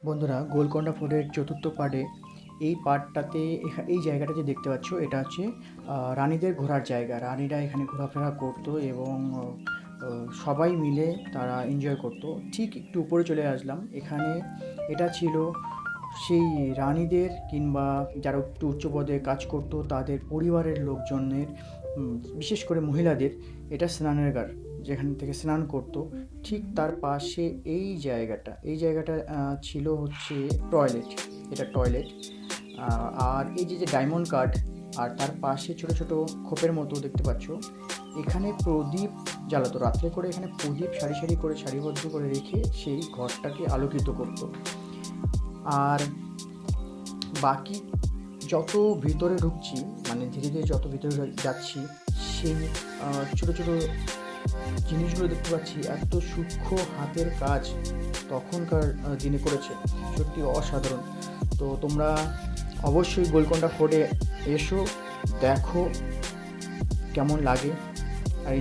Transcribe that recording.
বন্ধুরা, গোলকোন্ডা ফোর্টের চতুর্থ পার্টে এই পার্টটাতে এই জায়গাটা যে দেখতে পাচ্ছ, এটা হচ্ছে রানীদের ঘোরার জায়গা। রানীরা এখানে ঘোরাফেরা করতো এবং সবাই মিলে তারা এনজয় করতো। ঠিক একটু উপরে চলে আসলাম, এখানে এটা ছিল সেই রানীদের কিংবা যারা একটু উচ্চ পদে কাজ করতো তাদের পরিবারের লোকজনের, বিশেষ করে মহিলাদের এটা স্নানাগার, যেখান থেকে স্নান করতো। ঠিক তার পাশে এই জায়গাটা ছিল হচ্ছে টয়লেট। এটা টয়লেট। আর এই যে ডায়মন্ড কাট, আর তার পাশে ছোট ছোট খোপের মতো দেখতে পাচ্ছ, এখানে প্রদীপ জ্বালাতো রাত্রে করে। এখানে প্রদীপ সারি সারি করে সারিবদ্ধ করে রেখে সেই ঘরটাকে আলোকিত করতো। আর বাকি যত ভিতরে ঢুকছি, মানে ধীরে ধীরে যত ভিতরে যাচ্ছি, সেই ছোটো ছোটো জিনিসগুলো দেখতে পাচ্ছি, এত সূক্ষ্ম হাতের কাজ তখনকার দিনে করেছে, সত্যি অসাধারণ। তো তোমরা অবশ্যই গোলকোন্ডা ফোর্টে এসো, দেখো কেমন লাগে আর